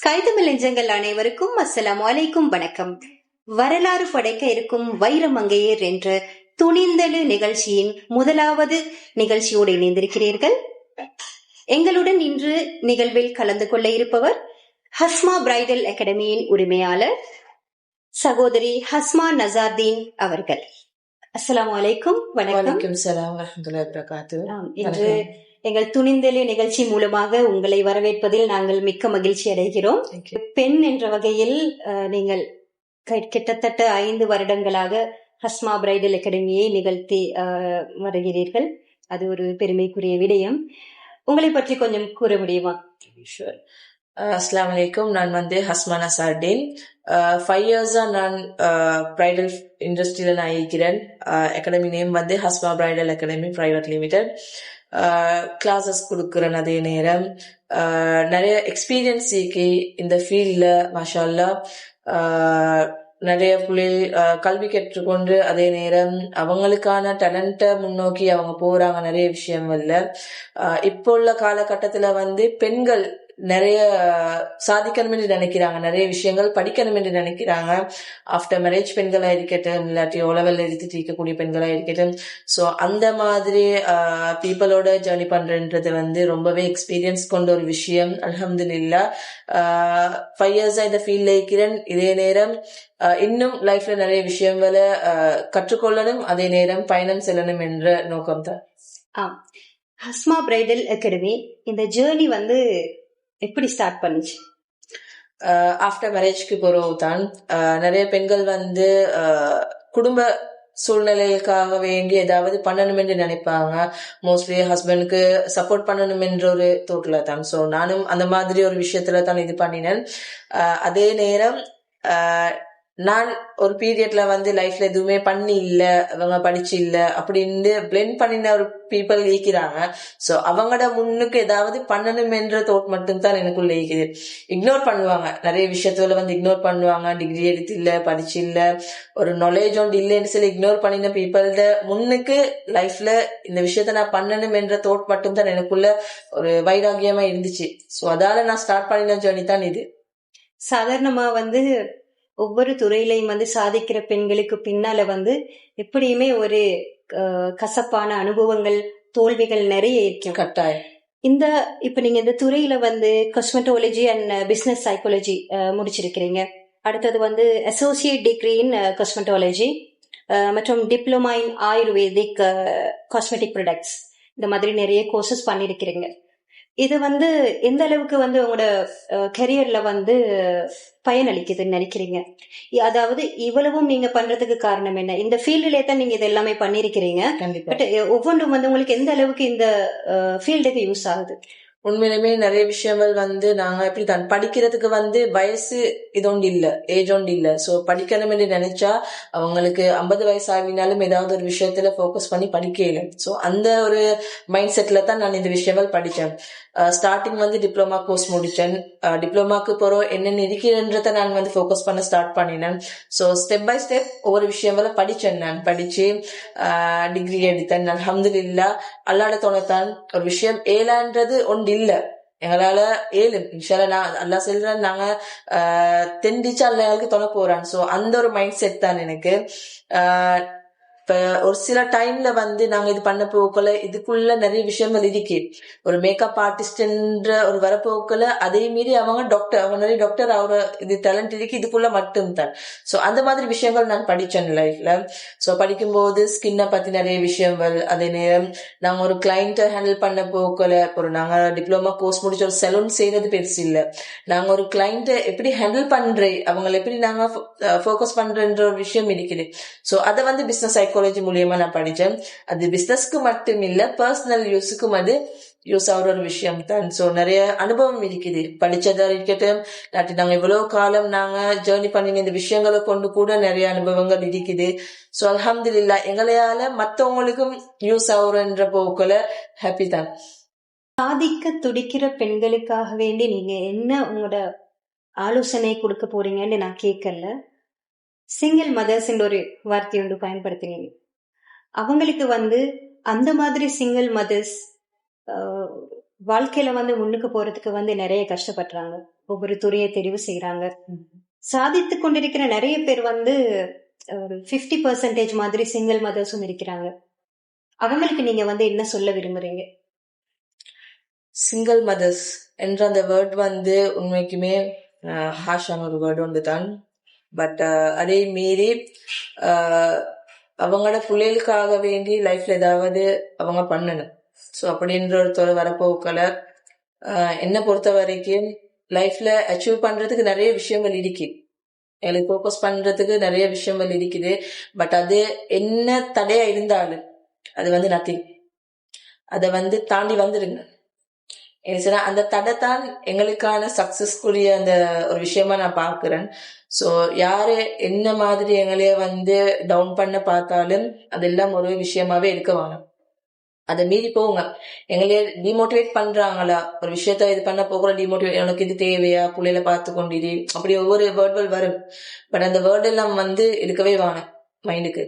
கைதமிழ் நெஞ்சங்கள் அனைவருக்கும் அஸ்ஸலாமு அலைக்கும் வணக்கம். வரலாறு படைக்க இருக்கும் வைரமங்கையர் என்ற துணிந்தலு நிகழ்ச்சியின் முதலாவது நிகழ்ச்சியோடு இணைந்திருக்கிறீர்கள். எங்களுடன் இன்று நிகழ்வில் கலந்து கொள்ள இருப்பவர் ஹஸ்மா பிரைடல் அகாடமியின் உரிமையாளர் சகோதரி ஹஸ்மா நசார்தீன் அவர்கள். அஸ்ஸலாமு அலைக்கும். வணக்கம். ஸலாம் வரஹ்மத்துல்லாஹி வபரகாத்துஹு. இன்று எங்கள் துணிந்தலு நிகழ்ச்சி மூலமாக உங்களை வரவேற்பதில் நாங்கள் மிக்க மகிழ்ச்சி அடைகிறோம். பெண் என்ற வகையில் நீங்கள் கிட்டத்தட்ட 5 வருடங்களாக ஹஸ்மா பிரைடல் அகாடமியை நிகழ்த்தி வருகிறீர்கள். அது ஒரு பெருமைக்குரிய விடயம். உங்களை பற்றி கொஞ்சம் கூற முடியுமா? அஸ்ஸலாமு அலைக்கும். நான் ஹஸ்மா நசார்தீன். 5 years நான் பிரைடல் இண்டஸ்ட்ரியில நான் இருக்கிறேன். Academy name Hasma bridal academy private limited. Classes கொடுக்குறேன். அதே நேரம் நிறைய எக்ஸ்பீரியன்ஸ் இருக்கு இந்த ஃபீல்ட்ல. மாஷா அல்லாஹ் நிறைய பிள்ளைகள் கல்வி கற்றுக்கொண்டு அதே நேரம் அவங்களுக்கான டேலண்ட்டை முன்னோக்கி அவங்க போறாங்க நிறைய விஷயங்கள்ல. இப்போ உள்ள காலகட்டத்துல பெண்கள் நிறைய சாதிக்கணும் என்று நினைக்கிறாங்க, நிறைய விஷயங்கள் படிக்கணும் என்று நினைக்கிறாங்க. ஆஃப்டர் மேரேஜ் பெண்களா இருக்கட்டும், இல்லாட்டி ஓலவெல் எடுத்துட்டு இருக்கக்கூடிய பெண்களா இருக்கட்டும். ஸோ அந்த மாதிரி பீப்புளோட ஜேர்னி பண்றன்றது ரொம்பவே எக்ஸ்பீரியன்ஸ் கொண்ட ஒரு விஷயம். அல்ஹம்துலில்லாஹ் 5 years இந்த ஃபீல்ட்ல இருக்கிறேன். இதே நேரம் இன்னும் லைஃப்ல நிறைய விஷயங்களை கற்றுக்கொள்ளணும், அதே நேரம் பயணம் செல்லணும் என்ற நோக்கம் தான். ஹஸ்மா பிரைடல் அகாடமி இந்த ஜேர்னி எப்படி ஸ்டார்ட் பண்ணுச்சு? ஆஃப்டர் மேரேஜ்க்கு பிறகு தான் நிறைய பெண்கள் குடும்ப சூழ்நிலைகளுக்காக வேண்டி ஏதாவது பண்ணணும் என்று நினைப்பாங்க. மோஸ்ட்லி ஹஸ்பண்டுக்கு சப்போர்ட் பண்ணணும் என்ற ஒரு தோட்டில தான். ஸோ நானும் அந்த மாதிரி ஒரு விஷயத்துல தான் இது பண்ணினேன். அதே நேரம் நான் ஒரு பீரியட்ல லைஃப்ல எதுவுமே பண்ணி இல்ல, அவங்க படிச்சு இல்ல அப்படின்னு பிளெண்ட் பண்ணின ஒரு பீப்புள் ஈக்கிறாங்க. சோ அவங்களோட முன்னுக்கு ஏதாவது பண்ணணும் என்ற தோட் மட்டும் தான் எனக்குள்ள ஈக்குது. இக்னோர் பண்ணுவாங்க, நிறைய விஷயத்துல இக்னோர் பண்ணுவாங்க. டிகிரி எடுத்து இல்ல, படிச்சு இல்ல, ஒரு நாலேஜ் ஒன்று இல்லைன்னு சொல்லி இக்னோர் பண்ணின பீப்புள்ட முன்னுக்கு லைஃப்ல இந்த விஷயத்த நான் பண்ணணும் என்ற தோட் மட்டும் தான் எனக்குள்ள ஒரு வைராகியமா இருந்துச்சு. சோ அதால நான் ஸ்டார்ட் பண்ணின ஜேர்னி தான் இது. சாதாரணமா ஒவ்வொரு துறையிலையும் சாதிக்கிற பெண்களுக்கு பின்னால எப்படியுமே ஒரு கசப்பான அனுபவங்கள், தோல்விகள் நிறைய இருக்கும். கட்டாயம். இப்ப நீங்க இந்த துறையில காஸ்மெட்டாலஜி அண்ட் பிசினஸ் சைக்காலஜி முடிச்சிருக்கிறீங்க. அடுத்தது அசோசியேட் டிகிரி இன் காஸ்மெட்டாலஜி மற்றும் diploma in ayurvedic cosmetic products, இந்த மாதிரி நிறைய கோர்சஸ் பண்ணிருக்கிறீங்க. இது எந்த அளவுக்கு உங்களோட கரியர்ல பயனளிக்குதுன்னு நினைக்கிறீங்க? அதாவது இவ்வளவும் நீங்க பண்றதுக்கு காரணம் என்ன? இந்த ஃபீல்டுல தான் நீங்க இது எல்லாமே பண்ணிருக்கிறீங்க. பட் ஒவ்வொன்றும் உங்களுக்கு எந்த அளவுக்கு இந்த ஃபீல்டுக்கு யூஸ் ஆகுது? உண்மையிலுமே நிறைய விஷயங்கள் நாங்க எப்படி தான் படிக்கிறதுக்கு வயசு இது ஒன்று இல்ல, ஏஜ் ஒன்று இல்ல. சோ படிக்கணும் என்று நினைச்சா அவங்களுக்கு 50 வயசு ஆகினாலும் ஏதாவது ஒரு விஷயத்துல போக்கஸ் பண்ணி படிக்கல. சோ அந்த ஒரு மைண்ட் செட்ல தான் நான் இந்த விஷயங்கள் படிச்சேன். ஸ்டார்டிங் டிப்ளமா கோர்ஸ் முடிச்சேன். டிப்ளமாக்கு போறோம் என்னென்ன இருக்கிறன்றத நான் போக்கஸ் பண்ண ஸ்டார்ட் பண்ணினேன். சோ ஸ்டெப் பை ஸ்டெப் ஒவ்வொரு விஷயங்களை படிச்சேன். நான் படிச்சு டிகிரி எடுத்தேன். அல்ஹம்துலில்லாஹ் அல்லாஹ்ட தோணத்தான் ஒரு விஷயம் ஏலான்றது ஒன்று இல்ல, எங்களால ஏழு இன்ஷால்லா. நான் அல்லா சொல்றேன், நாங்க தெண்டிச்சு அல்ல எங்களுக்கு தொலை போறான். சோ அந்த ஒரு மைண்ட் செட் தான் எனக்கு. இப்ப ஒரு சில டைம்ல நாங்க இது பண்ண போக்கல இதுக்குள்ள நிறைய விஷயங்கள் இருக்கு. ஒரு மேக்கப் ஆர்டிஸ்ட்ன்ற ஒரு வரப்போக்கல அதே மீறி அவங்க டாக்டர், அவங்க நிறைய டாக்டர், அவரு இது டேலண்ட் இருக்கு இதுக்குள்ள மட்டும்தான். சோ அந்த மாதிரி விஷயங்கள் நான் படிச்சேன் லைஃப்ல. சோ படிக்கும்போது ஸ்கின்னை பத்தி நிறைய விஷயங்கள், அதே நேரம் நாங்க ஒரு கிளைண்ட்டை ஹேண்டில் பண்ண போக்கல, ஒரு நாங்க டிப்ளமா கோர்ஸ் முடிச்ச ஒரு சலூன் செய்யறது பெருசு இல்ல. நாங்க ஒரு கிளைண்ட்டை எப்படி ஹேண்டில் பண்றேன், அவங்களை எப்படி நாங்க போக்கஸ் பண்றன்ற ஒரு விஷயம் இருக்குது. சோ அதை பிசினஸ் சைக்காலஜி மூலியமா நான் படிச்சேன். அது பிசினஸ்க்கு மட்டும் இல்ல, பர்சனல் யூஸுக்கும் அது யூஸ் ஆகிற ஒரு விஷயம் தான். சோ நிறைய அனுபவம் இருக்குது. படிச்சதா இருக்கட்டும், இல்லாட்டி நாங்க இவ்வளவு காலம் நாங்க ஜேர்னி பண்ணின இந்த விஷயங்களை கொண்டு கூட நிறைய அனுபவங்கள் இருக்குது. சோ அல்ஹம்துலில்லாஹ் எங்களையால மத்தவங்களுக்கும் யூஸ் ஆகுறன்ற போக்குல ஹாப்பி தான். சாதிக்க துடிக்கிற பெண்களுக்காக வேண்டி நீங்க என்ன உங்களோட ஆலோசனை கொடுக்க போறீங்கன்னு நான் கேட்கல. சிங்கிள் மதர்ஸ் ஒரு வார்த்தை ஒன்று பயன்படுத்தினீங்க. அவங்களுக்கு அந்த மாதிரி சிங்கிள் மதர்ஸ் வாழ்க்கையில முன்னுக்கு போறதுக்கு நிறைய கஷ்டப்படுறாங்க. ஒவ்வொரு துறையை தெரிவு செய்யறாங்க. சாதித்து கொண்டிருக்கிற நிறைய பேர் வந்து ஒரு 50% மாதிரி சிங்கிள் மதர்ஸும் இருக்கிறாங்க. அவங்களுக்கு நீங்க வந்து என்ன சொல்ல விரும்புறீங்க? சிங்கிள் மதர்ஸ் என்ற அந்த வேர்ட் வந்து உண்மைக்குமே ஹாஷான ஒரு வேர்டு ஒன்று தான். பட் அதே மீறி அவங்களோட பிள்ளைகளுக்காக வேண்டி லைஃப்ல ஏதாவது அவங்க பண்ணணும். ஸோ அப்படின்ற ஒரு வரப்போக்களை என்னை பொறுத்த வரைக்கும் லைஃப்ல அச்சீவ் பண்றதுக்கு நிறைய விஷயங்கள் இருக்கு, எங்களுக்கு ஃபோக்கஸ் பண்றதுக்கு நிறைய விஷயங்கள் இருக்குது. பட் அது என்ன தடையா இருந்தாலும் அது வந்து நத்திங், அதை வந்து தாண்டி வந்துருங்க. அந்த தடை தான் எங்களுக்கான சக்சஸ்க்குரிய அந்த ஒரு விஷயமா நான் பாக்குறேன். ஸோ யாரு என்ன மாதிரி எங்களைய வந்து டவுன் பண்ண பார்த்தாலும் அதெல்லாம் ஒரு விஷயமாவே இருக்க வேணும். அதை மீறி போங்க. எங்களைய டிமோட்டிவேட் பண்றாங்களா, ஒரு விஷயத்த இது பண்ண போகிற டிமோட்டிவேட், எனக்கு இது தேவையா, புள்ளையில பார்த்து கொண்டிரு, அப்படி ஒவ்வொரு வேர்டுகள் வரும். பட் அந்த வேர்டு எல்லாம் வந்து இருக்கவே வேணும் மைண்டுக்கு.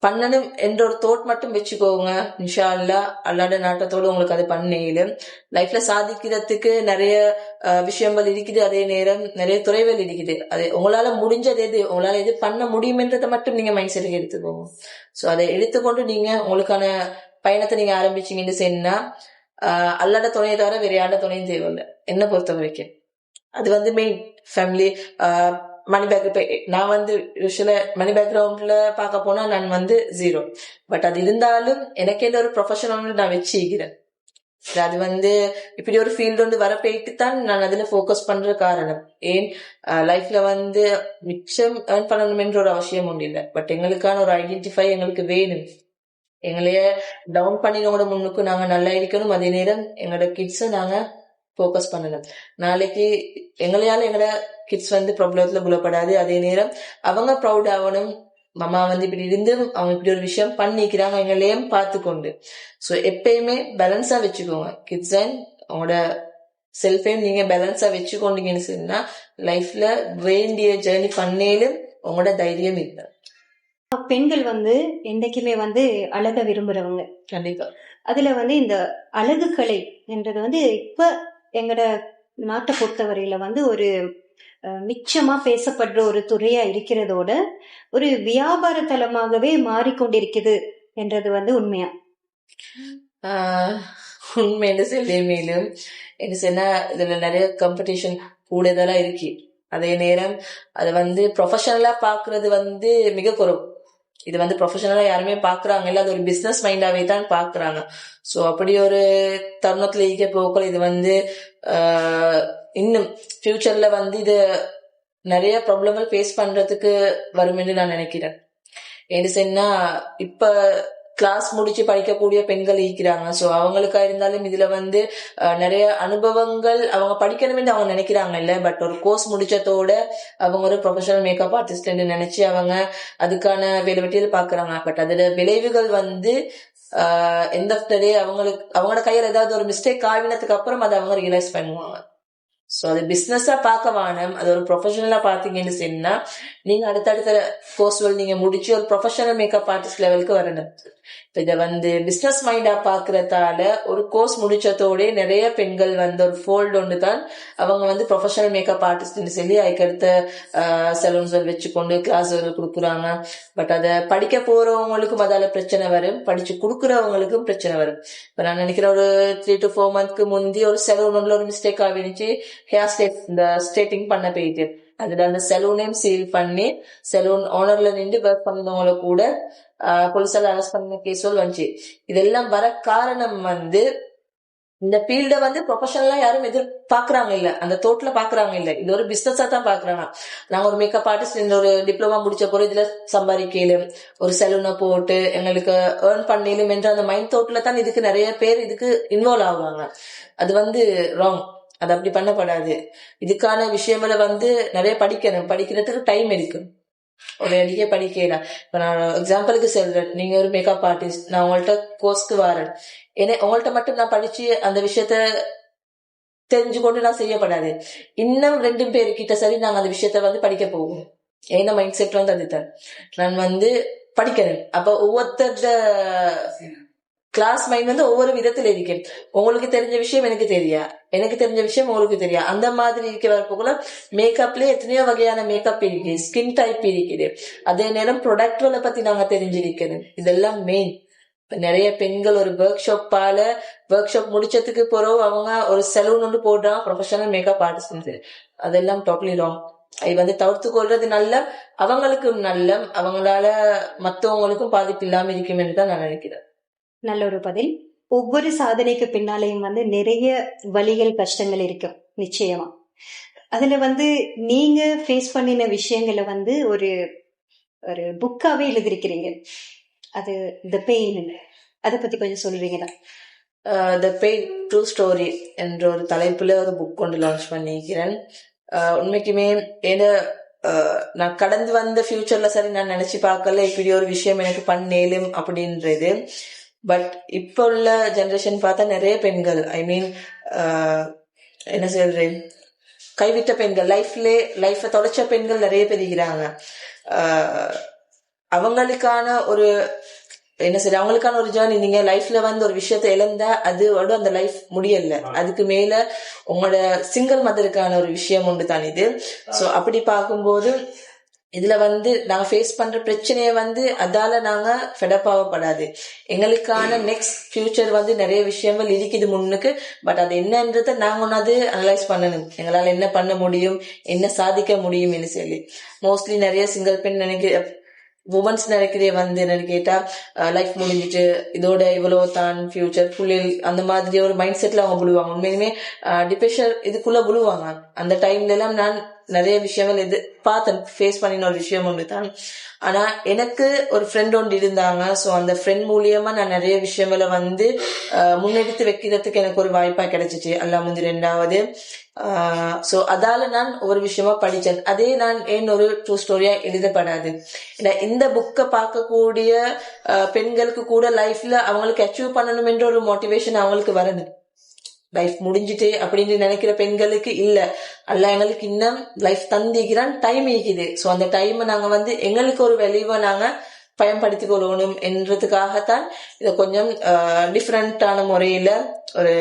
பண்ணணும் என்ற ஒரு தோட் மட்டும் வச்சுக்கோங்க. இன்ஷா அல்லா அல்லாட நாட்டத்தோடு உங்களுக்கு அது பண்ணேலும் லைஃப்ல சாதிக்கிறதுக்கு நிறைய விஷயங்கள் இருக்குது. அதே நேரம் நிறைய துறைகள் இருக்குது. அது உங்களால முடிஞ்சது எது, உங்களால எது பண்ண முடியும்ன்றதை மட்டும் நீங்க மைண்ட் செட்டுக்கு எடுத்துக்கோங்க. ஸோ அதை எடுத்துக்கொண்டு நீங்க உங்களுக்கான பயணத்தை நீங்க ஆரம்பிச்சீங்கன்னு சொன்னா அல்லாட துணையை தவிர வேற யாரோட துணையும் தேவையில்லை என்ன பொறுத்த வரைக்கும். அது வந்து மெயின் ஃபேமிலி மணி பேக். நான் வந்து யூஸ்வலா மணி பேக்ரவுண்ட்ல பார்க்க போனா நான் வந்து 0. பட் அது இருந்தாலும் எனக்கு எந்த ஒரு ப்ரொஃபஷனல் நான் வச்சுக்கிறேன். அது வந்து இப்படி ஒரு ஃபீல்டு வந்து வர போயிட்டு தான் நான் அதுல ஃபோக்கஸ் பண்ற காரணம். ஏன் லைஃப்ல வந்து மிச்சம் ஏர்ன் பண்ணணும்ன்ற ஒரு அவசியம் ஒன்றும் இல்லை. பட் எங்களுக்கான ஒரு ஐடென்டிஃபை எங்களுக்கு வேணும். எங்களைய டவுன் பண்ணினோட முன்னுக்கு நாங்க நல்லா இருக்கணும். அதே நேரம் எங்களோட கிட்ஸை நாங்க ஃபோக்கஸ் பண்ணணும். நாளைக்கு எங்களையால எங்களோட கிட்ஸ் வந்து ப்ராப்ளத்துல புலப்படாது. அதே நேரம் அவங்க ப்ரௌட் ஆகணும், மாமா வந்து இப்படி இருந்து அவங்க இப்படி ஒரு விஷயம் பண்ணிக்கிறாங்க எங்களையும் பார்த்து கொண்டு. ஸோ எப்பயுமே பேலன்ஸா வச்சுக்கோங்க. கிட்ஸ் அண்ட் அவங்களோட செல்ஃபையும் நீங்க பேலன்ஸா வச்சுக்கொண்டீங்கன்னு சொன்னா லைஃப்ல வேண்டிய ஜேர்னி பண்ணேலும் உங்களோட தைரியம் இல்லை. பெண்கள் வந்து என்றைக்குமே வந்து அழக விரும்புறவங்க. கண்டிப்பா. அதுல வந்து இந்த அழகு கலை என்றது வந்து இப்ப எங்கட நாட்டை பொறுத்தவரையில வந்து ஒரு மிச்சமா பேசப்படுற ஒரு துறையா இருக்கிறதோட ஒரு வியாபார தலமாகவே மாறிக்கொண்டிருக்குது என்றது வந்து உண்மையா? உண்மைன்னு சொல்லி மேலும் என்ன சொன்னா இதுல நிறைய காம்படிஷன் கூடுதலா இருக்கு. அதே நேரம் அதை வந்து ப்ரொஃபஷனலா பாக்குறது வந்து மிக குறைவு. இது வந்து ப்ரொஃபஷனலா யாருமே பாக்குறாங்க இல்ல, அது ஒரு பிசினஸ் மைண்டாவே தான் பாக்குறாங்க. ஸோ அப்படி ஒரு தருணத்துல ஈக போக்கள் இது வந்து இன்னும் ஃபியூச்சர்ல வந்து இது நிறைய ப்ராப்ளங்கள் ஃபேஸ் பண்றதுக்கு வரும் என்று நான் நினைக்கிறேன். ஏன்னு சொன்னா இப்ப கிளாஸ் முடிச்சு படிக்கக்கூடிய பெண்கள் இருக்கிறாங்க. ஸோ அவங்களுக்கா இருந்தாலும் இதுல வந்து நிறைய அனுபவங்கள் அவங்க படிக்கணும்னு அவங்க நினைக்கிறாங்க இல்ல. பட் ஒரு கோர்ஸ் முடிச்சதோட அவங்க ஒரு ப்ரொஃபஷனல் மேக்கப் ஆர்டிஸ்ட் நினைச்சு அவங்க அதுக்கான வேலை வெட்டியில் பாக்குறாங்க. பட் அதுல விளைவுகள் வந்து எந்த டே அவங்களுக்கு அவங்களோட கையில ஏதாவது ஒரு மிஸ்டேக் ஆகினதுக்கு அப்புறம் அதை அவங்க ரியலைஸ் பண்ணுவாங்க. ஸோ அது பிஸ்னஸா பார்க்க வேணும், அது ஒரு ப்ரொஃபஷனலா பார்த்தீங்கன்னு சொன்னா நீங்க அடுத்தடுத்த கோர்ஸ்கள் நீங்க முடிச்சு ஒரு ப்ரொஃபஷனல் மேக்கப் ஆர்டிஸ்ட் லெவலுக்கு வரணும். இதை வந்து பிசினஸ் மைண்டா பாக்குறதால ஒரு கோர்ஸ் முடிச்சதோட நிறைய பெண்கள் வந்து ஒரு ஃபோல்டு ஒன்று தான் அவங்க வந்து ப்ரொஃபஷனல் மேக்கப் ஆர்டிஸ்ட்னு சொல்லி அதுக்கடுத்த சலூன்ஸ்கள் வச்சுக்கொண்டு கிளாஸ்கள் கொடுக்குறாங்க. பட் அதை படிக்க போறவங்களுக்கும் அதால பிரச்சனை வரும், படிச்சு கொடுக்குறவங்களுக்கும் பிரச்சனை வரும். இப்ப நான் நினைக்கிறேன் ஒரு 3 to 4 months முந்தி ஒரு சலூன்ல ஒரு மிஸ்டேக் ஆகிருந்துச்சு. ஹேர் ஸ்டேட் இந்த ஸ்ட்ரெயிட்டிங் பண்ண போயிட்டு அதுல அந்த சலூனையும் சீல் பண்ணி சலூன் ஓனர்ல நின்று ஒர்க் பண்ணவங்கள கூட போலீஸால அரெஸ்ட் பண்ண கேஸுகள் வந்துச்சு. இதெல்லாம் வர காரணம் வந்து இந்த ஃபீல்ட வந்து ப்ரொஃபஷனலா யாரும் எதிர்பார்க்கறாங்க இல்ல, அந்த தோட்டல பாக்குறாங்க இல்ல, இது ஒரு பிசினஸா தான் பாக்குறாங்க. நாங்க ஒரு மேக்கப் ஆர்டிஸ்ட் இந்த ஒரு டிப்ளமா முடிச்ச போற இதுல சம்பாதிக்கலும் ஒரு சலூனை போட்டு எங்களுக்கு ஏர்ன் பண்ணலும் என்ற அந்த மைண்ட் தோட்ல தான் இதுக்கு நிறைய பேர் இதுக்கு இன்வால்வ் ஆகுவாங்க. அது வந்து ராங், அது அப்படி பண்ணப்படாது. இதுக்கான விஷயங்களை வந்து நிறைய படிக்கணும், படிக்கிறதுக்கு டைம் இருக்கு, ஒரு அடிக்க படிக்கலாம். இப்ப நான் எக்ஸாம்பிளுக்கு சொல்றேன், நீங்க ஒரு மேக்கப் ஆர்டிஸ்ட், நான் உங்கள்ட்ட கோர்ஸ்க்கு வரேன், ஏன்னா உங்கள்ட்ட மட்டும் நான் படிச்சு அந்த விஷயத்த தெரிஞ்சு கொண்டு நான் செய்யப்படாது. இன்னும் 2 பேருக்கிட்ட சரி நாங்க அந்த விஷயத்த வந்து படிக்க போவோம். ஏன்னா மைண்ட் செட் வந்து அதுதான் நான் வந்து படிக்கிறேன். அப்ப ஒவ்வொருத்தர கிளாஸ் மைண்ட் வந்து ஒவ்வொரு விதத்துல இருக்கு. உங்களுக்கு தெரிஞ்ச விஷயம் எனக்கு தெரியா, எனக்கு தெரிஞ்ச விஷயம் உங்களுக்கு தெரியா, அந்த மாதிரி இருக்கிற போல மேக்கப்ல எத்தனையோ வகையான மேக்கப் இருக்கு, ஸ்கின் டைப் இருக்குது. அதே நேரம் ப்ரொடக்ட்களை பத்தி நாங்க தெரிஞ்சிருக்கணும். இதெல்லாம் மெயின். நிறைய பெண்கள் ஒரு ஒர்க் ஷாப் முடிச்சதுக்கு பிறகு அவங்க ஒரு செலூன் ஒன்று போடுறாங்க, ப்ரொஃபஷனல் மேக்கப் ஆர்டிஸ்ட். அதெல்லாம் டோட்டலி ராங். இது வந்து தவிர்த்து கொள்றது நல்ல, அவங்களுக்கும் நல்ல, அவங்களால மத்தவங்களுக்கும் பாதிப்பு இல்லாம இருக்கும் என்று தான் நான் நினைக்கிறேன். நல்ல ஒரு பதில். ஒவ்வொரு சாதனைக்கு பின்னாலேயும் வந்து நிறைய வலிகள் கஷ்டங்கள் இருக்கும் நிச்சயமா. அதுல வந்து நீங்க ஃபேஸ் பண்ணின விஷயங்களை வந்து ஒரு ஒரு புக்காவே எழுதிருக்கிறீங்க. அது த பெயின், அதை பத்தி கொஞ்சம் சொல்றீங்களா? த பெயின் ட்ரூ ஸ்டோரி என்ற ஒரு தலைப்புல ஒரு புக் கொண்டு லான்ச் பண்ணிக்கிறேன். உண்மைக்குமே ஏன்னா நான் கடந்து வந்த ஃபியூச்சர்ல சரி நான் நினைச்சு பார்க்கல இப்படி ஒரு விஷயம் எனக்கு பண்ணேலும் அப்படின்றது. பட் இப்போ உள்ள ஜெனரேஷன் பார்த்தா நிறைய பெண்கள், ஐ மீன் என்ன சொல்றேன், கைவிட்ட பெண்கள், லைஃபை தொலைச்ச பெண்கள் நிறைய பேர் இருக்கிறாங்க. அவங்களுக்கான ஒரு என்ன சரி, அவங்களுக்கான ஒரு ஜேர்னி. நீங்க லைஃப்ல வந்து ஒரு விஷயத்த இழந்தா அதோட அந்த லைஃப் முடியல, அதுக்கு மேல உங்களோட சிங்கிள் மதருக்கான ஒரு விஷயம் உண்டு தான் இது. ஸோ அப்படி பார்க்கும்போது இதுல வந்து நாங்க ஃபேஸ் பண்ற பிரச்சனைய வந்து அதால நாங்க ஃபெடப் ஆகப்படாது. எங்களுக்கான நெக்ஸ்ட் ஃபியூச்சர் வந்து நிறைய விஷயங்கள் இருக்குது முன்னுக்கு. பட் அது என்னன்றத நாங்க ஒன்னாவது அனலைஸ் பண்ணணும். எங்களால என்ன பண்ண முடியும், என்ன சாதிக்க முடியும் என்று சொல்லி. மோஸ்ட்லி நிறைய சிங்கிள் பெண் உமன்ஸ் நினைக்கிறே வந்து என்னன்னு கேட்டா லைஃப் முடிஞ்சிட்டு இதோட இவ்வளோ தான் ஃபியூச்சர் ஃபுல்லில் அந்த மாதிரி ஒரு மைண்ட் செட்ல அவங்க விழுவாங்க. உண்மையுமே டிப்ரெஷன் இதுக்குள்ள விழுவாங்க. அந்த டைம்ல எல்லாம் நான் நிறைய விஷயங்கள் பார்த்தேன், ஃபேஸ் பண்ணின ஒரு விஷயம் ஒன்று தான். ஆனா எனக்கு ஒரு ஃப்ரெண்ட் ஒன்று இருந்தாங்க. ஸோ அந்த ஃப்ரெண்ட் மூலியமா நான் நிறைய விஷயங்களை வந்து முன்னெடுத்து வைக்கிறதுக்கு எனக்கு ஒரு வாய்ப்பா கிடைச்சிச்சு. அல்லா முந்தி 2வது. ஸோ அதால நான் ஒரு விஷயமா படிச்சேன். அதே நான் ஏன் ஒரு ட்ரூ ஸ்டோரியா எழுதப்படாது. இந்த புக்கை பார்க்கக்கூடிய பெண்களுக்கு கூட லைஃப்ல அவங்களுக்கு அச்சீவ் பண்ணணும் என்ற ஒரு மோட்டிவேஷன் அவங்களுக்கு வரணும். லைஃப் முடிஞ்சிட்டு அப்படின்னு நினைக்கிற பெண்களுக்கு இல்ல, அல்ல எங்களுக்கு இன்னும் லைஃப் தந்திக்கிறான், டைம் இருக்குது. ஸோ அந்த டைமை நாங்க வந்து எங்களுக்கு ஒரு வெளிவை நாங்க பயன்படுத்திக் கொள்ளணும் என்றதுக்காகத்தான் இதை கொஞ்சம் டிஃப்ரெண்டான முறையில ஒரு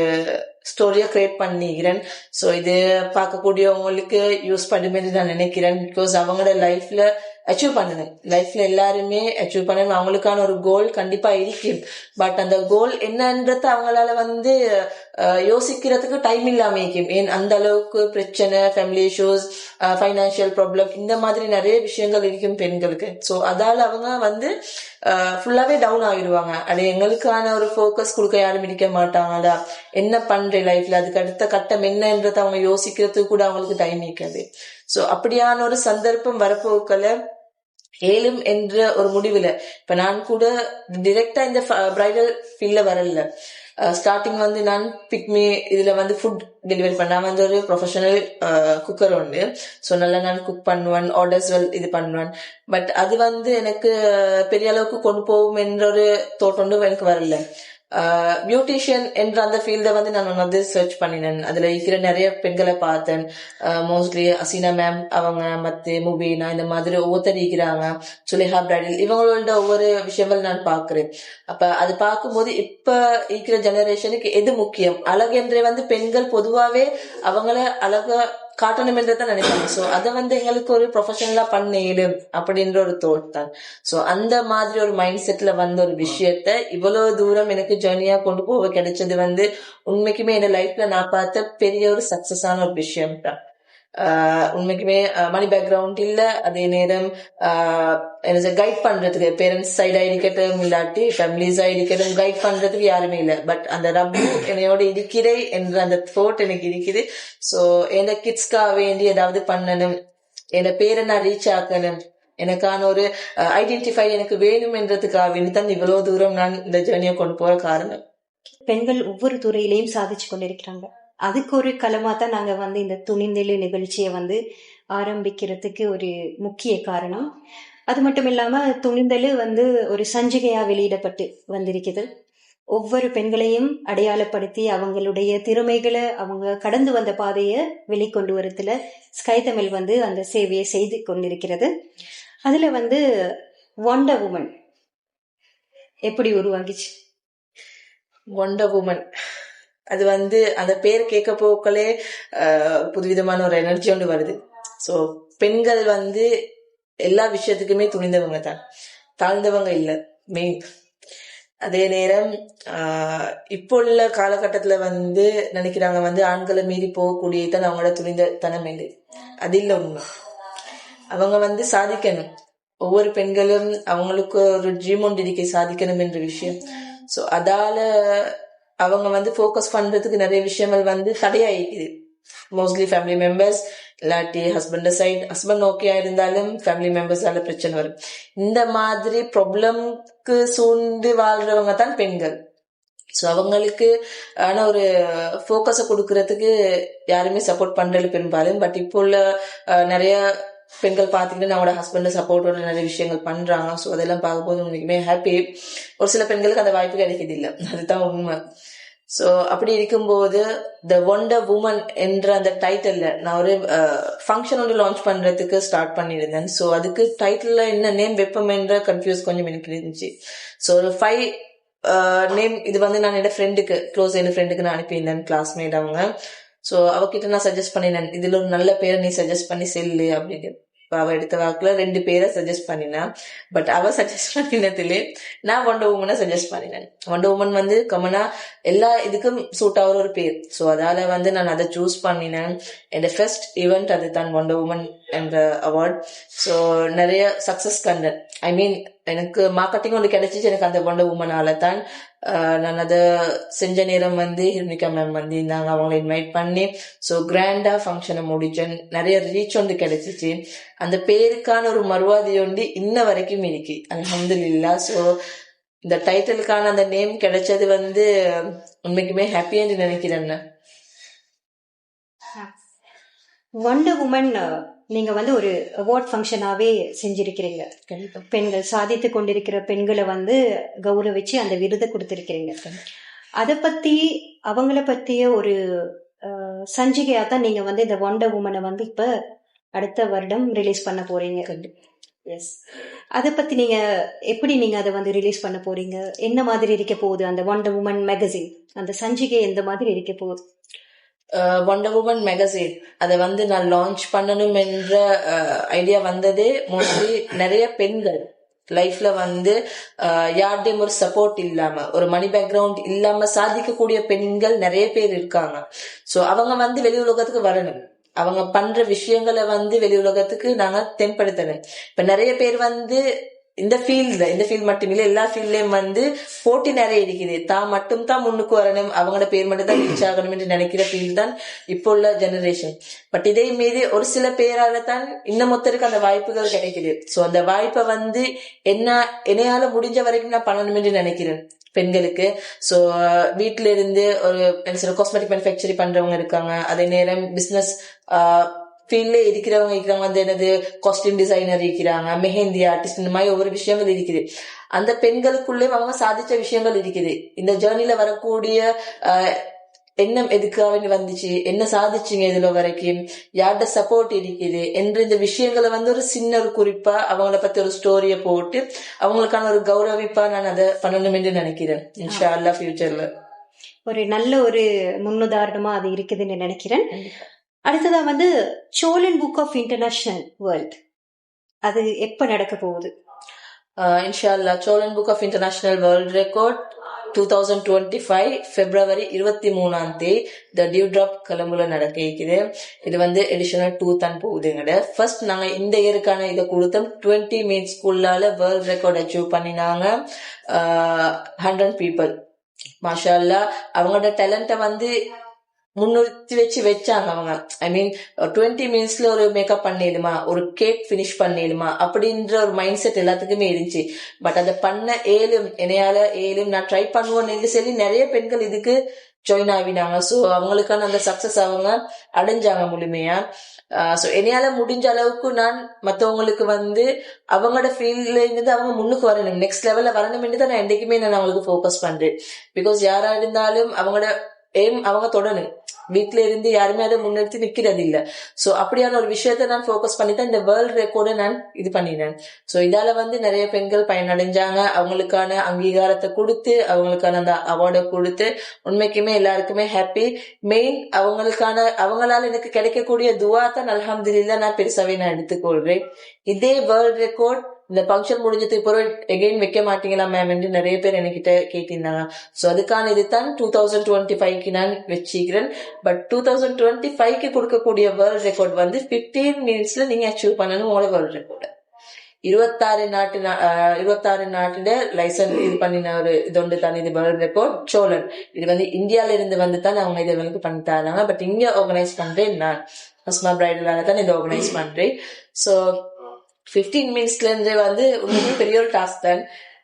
ஸ்டோரியா கிரியேட் பண்ணிக்கிறேன். ஸோ இது பார்க்கக்கூடியவங்களுக்கு யூஸ் பண்ணுமே நான் நினைக்கிறேன். பிகாஸ் அவங்களோட லைஃப்ல அச்சீவ் பண்ணணும், லைஃப்ல எல்லாருமே அச்சீவ் பண்ணணும். அவங்களுக்கான ஒரு கோல் கண்டிப்பா இருக்கு. பட் அந்த கோல் என்னன்றத அவங்களால வந்து யோசிக்கிறதுக்கு டைம் இல்லாம இருக்கும். ஏன் அந்த அளவுக்கு பிரச்சனை, ஃபேமிலி இஷ்யூஸ், ஃபைனான்சியல் ப்ராப்ளம், இந்த மாதிரி நிறைய விஷயங்கள் இருக்கும் பெண்களுக்கு. ஸோ அதால அவங்க வந்து ஃபுல்லாவே டவுன் ஆகிடுவாங்க. அது எங்களுக்கான ஒரு ஃபோக்கஸ் கொடுக்க யாரும் இருக்க மாட்டாங்கடா, என்ன பண்ற லைஃப்ல, அதுக்கு அடுத்த கட்டம் என்னன்றதை அவங்க யோசிக்கிறதுக்கு கூட அவங்களுக்கு டைம் இருக்காது. ஸோ அப்படியான ஒரு சந்தர்ப்பம் வரப்போக்கல ஏலும் என்ற ஒரு முடிவுல இப்ப நான் கூட டிரெக்டா இந்த பிரைடல் ஃபீல்ட்ல வரல. ஸ்டார்டிங் வந்து நான் பிக்மி இதுல வந்து ஃபுட் டெலிவரி பண்ண, நான் வந்து ஒரு ப்ரொஃபஷனல் குக்கர் உண்டு. ஸோ நல்லா நான் குக் பண்ணுவேன், ஆர்டர்ஸ் இது பண்ணுவேன். பட் அது வந்து எனக்கு பெரிய அளவுக்கு கொண்டு போகும் என்ற ஒரு தோட்டம் எனக்கு வரல. பியூட்டிஷியன் என்ற அந்த ஃபீல்ட வந்து நான் வந்து சர்ச் பண்ணினேன். அதுல இருக்கிற நிறைய பெண்களை பார்த்தேன். மோஸ்ட்லி அசீனா மேம், அவங்க மத்து முபீனா, இந்த மாதிரி ஒவ்வொருத்தர் இருக்கிறாங்க, சுலேஹா பிரைடல், இவங்களோட ஒவ்வொரு விஷயங்கள் நான் பாக்குறேன். அப்ப அது பார்க்கும்போது இப்ப இருக்கிற ஜெனரேஷனுக்கு எது முக்கியம், அழகென்றே வந்து பெண்கள் பொதுவாவே அவங்கள அழகா காட்டணும் என்றதான் நினைப்பாங்க. ஸோ அதை வந்து எங்களுக்கு ஒரு ப்ரொஃபஷனலா பண்ணேலும் அப்படின்ற ஒரு தோட் தான். ஸோ அந்த மாதிரி ஒரு மைண்ட் செட்ல வந்த ஒரு விஷயத்த இவ்வளவு தூரம் எனக்கு ஜேர்னியா கொண்டு போக கிடைச்சது வந்து உண்மைக்குமே என் லைஃப்ல நான் பார்த்த பெரிய ஒரு சக்சஸான ஒரு விஷயம் தான். உண்மைக்குமே மணி பேக்ரவுண்ட் இல்ல, அதே நேரம் என்ன கைட் பண்றதுக்கு பேரண்ட்ஸ் சைடா இருக்கட்டும், இல்லாட்டி ஃபேமிலி சைடு இருக்கட்டும், கைட் பண்றதுக்கு யாருமே இல்லை. பட் அந்த ரப்பு என்னையோட இருக்கிறேன் என்ற அந்த தோட் எனக்கு இருக்குது. ஸோ என் கிட்ஸ்க்காக வேண்டி ஏதாவது பண்ணணும், என் பேரை நான் ரீச் ஆக்கணும், எனக்கான ஒரு ஐடென்டிஃபை எனக்கு வேணும் என்றதுக்காக வேண்டி தான் இவ்வளவு தூரம் நான் இந்த ஜேர்னியை கொண்டு போற காரணம். பெண்கள் ஒவ்வொரு துறையிலையும் சாதிச்சு கொண்டிருக்கிறாங்க. அதுக்கு ஒரு களமா தான் நாங்க வந்து இந்த துணிந்தெழு நிகழ்ச்சியை வந்து ஆரம்பிக்கிறதுக்கு ஒரு முக்கிய காரணம். அது மட்டும் இல்லாம துணிந்தெழு வந்து ஒரு சஞ்சிகையா வெளியிடப்பட்டு வந்திருக்குது. ஒவ்வொரு பெண்களையும் அடையாளப்படுத்தி அவங்களுடைய திறமைகளை, அவங்க கடந்து வந்த பாதையை வெளிக்கொண்டு வரத்துல ஸ்கை தமிழ் வந்து அந்த சேவையை செய்து கொண்டிருக்கிறது. அதுல வந்து வண்டர் உமன் எப்படி உருவாகிச்சு? ஒண்டர் உமன் அது வந்து அந்த பேர் கேட்க போக்களே புதுவிதமான ஒரு எனர்ஜி ஒன்று வருது. ஸோ பெண்கள் வந்து எல்லா விஷயத்துக்குமே துணிந்தவங்க தான், தாழ்ந்தவங்க இல்லை மெயின். அதே நேரம் இப்போ உள்ள காலகட்டத்துல வந்து நினைக்கிறாங்க வந்து ஆண்களை மீறி போகக்கூடியதான் அவங்களோட துணிந்த தனம் இல்லை. அது இல்லை உண்மை. அவங்க வந்து சாதிக்கணும். ஒவ்வொரு பெண்களும் அவங்களுக்கு ஒரு ட்ரீம் ஒன்று இருக்கை சாதிக்கணும் என்ற விஷயம். ஸோ அதால அவங்க வந்து ஃபோக்கஸ் பண்றதுக்கு நிறைய விஷயங்கள் வந்து தடையாயிக்குது. மோஸ்ட்லி ஃபேமிலி மெம்பர்ஸ் இல்லாட்டி ஹஸ்பண்ட் ஓகே இருந்தாலும் ஃபேமிலி மெம்பர்ஸால பிரச்சனை வரும். இந்த மாதிரி ப்ராப்ளம்க்கு சூழ்ந்து வாழ்றவங்க தான் பெண்கள். ஸோ அவங்களுக்கு ஆனா ஒரு ஃபோக்கஸை கொடுக்கறதுக்கு யாருமே சப்போர்ட் பண்றது பெரும்பாலும். பட் இப்போ உள்ள நிறைய பெண்கள் பார்த்துக்கிட்டு நம்மளோட ஹஸ்பண்ட் சப்போர்ட்டோட நிறைய விஷயங்கள் பண்றாங்க. ஸோ அதெல்லாம் பார்க்கும்போது உங்களுக்குமே ஹாப்பி. ஒரு சில பெண்களுக்கு அந்த வாய்ப்பு கிடைக்கிறது இல்லை, அதுதான் உண்மை. ஸோ அப்படி இருக்கும்போது த ஒண்டர் உமன் என்ற அந்த டைட்டில்ல நான் ஒரு ஃபங்க்ஷன் ஒன்று லான்ச் பண்றதுக்கு ஸ்டார்ட் பண்ணியிருந்தேன். ஸோ அதுக்கு டைட்டில்ல என்ன நேம் வைப்போம் என்ற கன்ஃபியூஸ் கொஞ்சம் எனக்கு இருந்துச்சு. ஸோ ஒரு 5 நேம் இது வந்து நான் என்னோட ஃப்ரெண்டுக்கு என் ஃப்ரெண்டுக்கு நான் அனுப்பியிருந்தேன், கிளாஸ்மேட் அவங்க. ஸோ அவகிட்ட நான் சஜஸ்ட் பண்ணினேன், இதுல ஒரு நல்ல பேரை நீ சஜஸ்ட் பண்ணி செல்லு அப்படின்னு. அவ எடுத்த வாக்குல 2 பேரை சஜஸ்ட் பண்ணினேன். பட் அவ சஜஸ்ட் பண்ணினதுலே நான் ஒண்டர் உமனை சஜஸ்ட் பண்ணினேன். ஒண்டர் உமன் வந்து கமனா எல்லா இதுக்கும் சூட் ஆகிற ஒரு பேர். ஸோ அதால வந்து நான் அதை சூஸ் பண்ணினேன். என்னோட ஃபர்ஸ்ட் ஈவெண்ட் அது தான் ஒண்டர் உமன் என்ற அவார்ட். ஸோ நிறைய சக்சஸ் கண்டேன். ஐ மீன் எனக்கு மார்க்கெட்டிங் ஒன்று கிடைச்சிச்சு எனக்கு அந்த ஒண்டர் உமனால தான். நான் அதை செஞ்ச நேரம் வந்து ஹிர்னிகா மேம் வந்து இருந்தாங்க, அவங்களை இன்வைட் பண்ணி ஸோ கிராண்டா ஃபங்க்ஷனை முடிச்சேன். நிறைய ரீச் ஒன்று கிடைச்சிச்சு. அந்த பேருக்கான ஒரு மறுவாதி ஒன்று இன்ன வரைக்கும் இருக்கு, அல்ஹம்துலில்லாஹ். ஸோ இந்த டைட்டிலுக்கான அந்த நேம் கிடைச்சது வந்து உண்மைக்குமே ஹாப்பின்னு நினைக்கிறேன். ஒண்டர் உமன் நீங்க வந்து ஒரு அவார்ட் ஃபங்க்ஷனாவே செஞ்சிருக்கிறீங்க. பெண்கள் சாதித்து கொண்டிருக்கிற பெண்களை வந்து கௌரவிச்சு அந்த விருதை கொடுத்திருக்கிறீங்க. அதை பத்தி அவங்கள பத்திய ஒரு சஞ்சிகையா தான் நீங்க வந்து இந்த ஒண்டர் உமனை வந்து இப்ப அடுத்த வருடம் ரிலீஸ் பண்ண போறீங்க. எஸ், அதை பத்தி நீங்க எப்படி நீங்க அதை வந்து ரிலீஸ் பண்ண போறீங்க? என்ன மாதிரி இருக்க போகுது அந்த ஒண்டர் உமன் மேகசின், அந்த சஞ்சிகை எந்த மாதிரி இருக்க போகுது? ஒண்டர் உமன் மேகசின் அதை வந்து நான் லான்ச் பண்ணணும் என்ற ஐடியா வந்ததே மோஸ்ட்லி நிறைய பெண்கள் லைஃப்ல வந்து யார்டையும் ஒரு சப்போர்ட் இல்லாம, ஒரு மணி பேக்ரவுண்ட் இல்லாம சாதிக்கக்கூடிய பெண்கள் நிறைய பேர் இருக்காங்க. ஸோ அவங்க வந்து வெளி உலகத்துக்கு வரணும், அவங்க பண்ற விஷயங்களை வந்து வெளி உலகத்துக்கு நாங்க தென்படுத்தணும். இப்ப நிறைய பேர் வந்து இந்த ஃபீல்ட் மட்டும் இல்ல, எல்லா ஃபீல்ட்லயும் வந்து போட்டி நிறைய இருக்குது. தான் மட்டும் தான் முன்னுக்கு வரணும், அவங்களோட பேர் மட்டும் தான் ரீச் ஆகணும் என்று நினைக்கிற ஃபீல்ட் தான் இப்போ உள்ள ஜெனரேஷன். பட் இதே மீறி ஒரு சில பேரால தான் இன்னும் மொத்தருக்கு அந்த வாய்ப்புகள் கிடைக்குது. ஸோ அந்த வாய்ப்பை வந்து என்னையால முடிஞ்ச வரைக்கும் நான் பண்ணணும் என்று நினைக்கிறேன் பெண்களுக்கு. ஸோ வீட்டுல இருந்து ஒரு காஸ்மெட்டிக் மேனுஃபேக்சரிங் பண்றவங்க இருக்காங்க, அதே நேரம் பிசினஸ் ஃபீல்ட்ல இருக்கிறவங்க வந்து என்னது காஸ்டியூம் டிசைனர் இருக்கிறாங்க, மெஹந்தி ஆர்டிஸ்ட், இந்த மாதிரி ஒவ்வொரு விஷயங்கள் இருக்குது. அந்த பெண்களுக்குள்ளே அவங்க சாதிச்ச விஷயங்கள் இருக்குது. இந்த ஜேர்னில வரக்கூடிய எண்ணம் எதுக்காக வந்துச்சு, என்ன சாதிச்சுங்க இதுல வரைக்கும், யார்கிட்ட சப்போர்ட் இருக்குது என்று இந்த விஷயங்களை வந்து ஒரு சின்ன ஒரு குறிப்பா அவங்கள பத்தி ஒரு ஸ்டோரிய போட்டு அவங்களுக்கான ஒரு கௌரவிப்பா நான் அதை பண்ணணும் என்று நினைக்கிறேன். இன்ஷா அல்லாஹ் ஃபியூச்சர்ல ஒரு நல்ல ஒரு முன்னுதாரணமா அது இருக்குதுன்னு நினைக்கிறேன். அடுத்ததா வந்து Cholan book of international world, அது எப்ப நடக்க போகுது? இன்ஷா அல்லாஹ் Cholan book of international world record 2025 February 23 the dew drop கொலம்புல நடக்க இருக்குது. இது வந்து எடிஷனல் 2 தான் போகுதுங்க. ஃபர்ஸ்ட் நாங்க இந்த இயருக்கான இதை கொடுத்தோம். 20 மினிட்ஸ் ஸ்கூல்லால வேர்ல்ட் ரெக்கார்ட் அச்சீவ் பண்ணினாங்க 100 people. மாஷா அல்லாஹ் அவங்களோட டேலண்ட்டை வந்து முன்னிறுத்தி வச்சாங்க அவங்க. ஐ மீன் 20 மினிட்ஸ்ல ஒரு மேக்கப் பண்ணிடுமா, ஒரு கேக் பினிஷ் பண்ணிடுமா அப்படின்ற ஒரு மைண்ட் செட் எல்லாத்துக்குமே இருந்துச்சு. பட் அதை பண்ண என்னையால நான் ட்ரை பண்ணுவோன்னு சொல்லி நிறைய பெண்கள் இதுக்கு ஜாயின் ஆகினாங்க. ஸோ அவங்களுக்கான அந்த சக்சஸ் அவங்க அடைஞ்சாங்க முழுமையா. ஸோ என்னையால முடிஞ்ச அளவுக்கு நான் மற்றவங்களுக்கு வந்து அவங்களோட ஃபீல்ட்ல இருந்து அவங்க முன்னுக்கு வரணும், நெக்ஸ்ட் லெவல்ல வரணும் தான் நான் என்றைக்குமே நான் அவங்களுக்கு ஃபோக்கஸ் பண்றேன். பிகாஸ் யாரா இருந்தாலும் அவங்களோட எய்ம் அவங்க தொடணும். வீட்டுல இருந்து யாருமே அதை முன்னிறுத்தி நிக்கிறது இல்ல. சோ அப்படியான ஒரு விஷயத்த நான் போக்கஸ் பண்ணி தான் இந்த வேர்ல்ட் ரெக்கார்டை நான் இது பண்ணினேன். சோ இதால நிறைய பெண்கள் பயனடைஞ்சாங்க. அவங்களுக்கான அங்கீகாரத்தை கொடுத்து அவங்களுக்கான அந்த அவார்டை கொடுத்து உண்மைக்குமே எல்லாருக்குமே ஹாப்பி. மெயின் அவங்களால எனக்கு கிடைக்கக்கூடிய துவா தான் அல்ஹம்துலில்லாஹ் நான் பெருசாவே நான் எடுத்துக்கொள்றேன். இதே வேர்ல்ட் ரெக்கார்ட் இந்த ஃபங்க்ஷன் முடிஞ்சதுக்கு பிறகு எகைன் வைக்க மாட்டீங்களா மேம் என்று நிறைய பேர் என்கிட்ட கேட்டிருந்தாங்க. சோ அதுக்கான இதுதான் 2025க்கு நான் வச்சுக்கிறேன். பட் 2025க்கு கொடுக்கக்கூடிய வேர்ல்ட் ரெக்கார்ட் 15 மினிட்ஸ்ல நீங்க அச்சீவ் பண்ணணும் உங்களோட வேர்ல்ட் ரெக்கார்ட். 26 நாட்டுல லைசன்ஸ் இது பண்ணின ஒரு இதொண்டு தான் இது வேர்ல்ட் ரெக்கார்ட் சோழன். இது இந்தியால இருந்து தான் அவங்க இதை பண்ணி தராங்க. பட் இங்க ஆர்கனைஸ் பண்றேன் நான், அஸ்மா பிரைடலால தான் இதை ஆர்கனைஸ் பண்றேன். சோ 15 மினிட்ஸ்ல இருந்து உண்மையுமே பெரிய ஒரு டாஸ்க் தான்.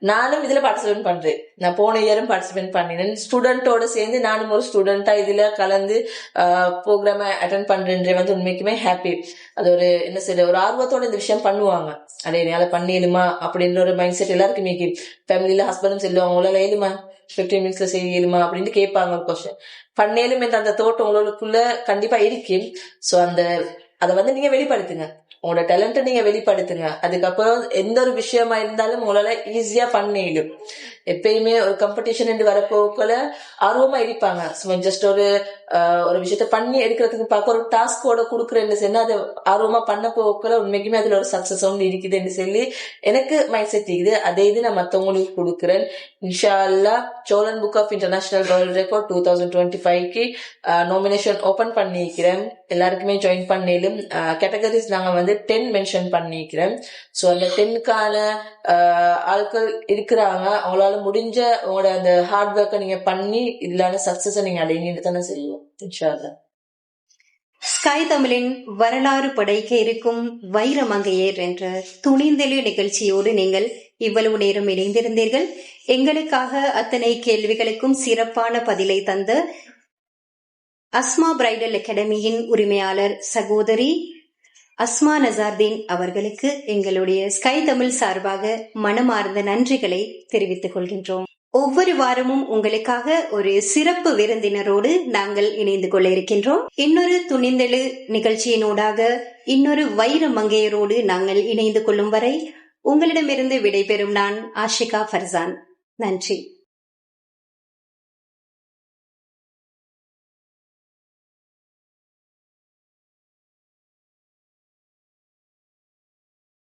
நானும் இதுல பார்ட்டிசிபேட் பண்றேன். நான் போன இயரும் பார்ட்டிசிபேட் பண்ணினேன். ஸ்டூடெண்டோட சேர்ந்து நானும் ஒரு ஸ்டூடெண்டா இதுல கலந்து ப்ரோக்ராம அட்டென்ட் பண்றேன். உண்மைக்குமே ஹாப்பி. அது ஒரு என்ன செய்ய ஒரு ஆர்வத்தோட இந்த விஷயம் பண்ணுவாங்க. அதே என்னால பண்ணிடுமா அப்படின்ற ஒரு மைண்ட் செட் எல்லாருக்குமே. ஃபேமிலியில ஹஸ்பண்டும் சொல்லுவாங்க உங்களால ஏழுமா 15 மினிட்ஸ்ல செய்யலுமா அப்படின்னு கேட்பாங்க ஒரு கொஸ்டின். பண்ணேலும் என்ற அந்த தோட்டம் உங்களுக்குள்ள கண்டிப்பா இருக்கு. சோ அதை நீங்க வெளிப்படுத்துங்க. உங்களோட டேலண்ட்டை நீங்க வெளிப்படுத்துங்க. அதுக்கப்புறம் எந்த ஒரு விஷயமா இருந்தாலும் உங்களால ஈஸியா பண்ணிடும். எப்பயுமே ஒரு காம்படிஷன் என்று வரப்போக்குள்ள ஆர்வமா இருப்பாங்க. ஜஸ்ட் ஒரு விஷயத்த பண்ணி எடுக்கிறதுக்கு பார்க்க ஒரு டாஸ்கோட கொடுக்குறேன்னு சொன்னா அது ஆர்வமா பண்ண போக்குள்ள உண்மைக்குமே அதுல ஒரு சக்சஸ் ஒன்று இருக்குதுன்னு சொல்லி எனக்கு மைண்ட் செட் இருக்குது. அதே இது நான் மற்றவங்களுக்கு கொடுக்குறேன். இன்ஷா அல்லாஹ் Cholan book of international world record 2025க்கு நாமினேஷன் ஓபன் பண்ணிக்கிறேன். எல்லாருக்குமே ஜாயின் பண்ணிலும் கேட்டகரிஸ் நாங்க 10 மென்ஷன் பண்ணிக்கிறேன். சோ அந்த 10க்கான ஆட்கள் இருக்கிறாங்க. அவங்களால முடிஞ்ச உங்களோட அந்த ஹார்ட் ஒர்க்கை நீங்க பண்ணி இல்லாத சக்சஸை நீங்க அடையின்னு தானே செய்வோம் இன்ஷா அல்லாஹ். ஸ்கை தமிழின் வரலாறு படைக்க இருக்கும் வைரமங்கையர் என்ற துணிந்தெழு நிகழ்ச்சியோடு நீங்கள் இவ்வளவு நேரம் இணைந்திருந்தீர்கள். எங்களுக்காக அத்தனை கேள்விகளுக்கும் சிறப்பான பதிலை தந்த அஸ்மா பிரைடல் அகாடமியின் உரிமையாளர் சகோதரி அஸ்மா நசார்தீன் அவர்களுக்கு எங்களுடைய ஸ்கை தமிழ் சார்பாக மனமார்ந்த நன்றிகளை தெரிவித்துக் கொள்கின்றோம். ஒவ்வொரு வாரமும் உங்களுக்காக ஒரு சிறப்பு விருந்தினரோடு நாங்கள் இணைந்து கொள்ள இருக்கின்றோம். இன்னொரு துணிந்தெழு நிகழ்ச்சியினூடாக இன்னொரு வைர மங்கையரோடு நாங்கள் இணைந்து கொள்ளும் வரை உங்களிடமிருந்து விடைபெறும் நான் ஆஷிகா ஃபர்சான். நன்றி.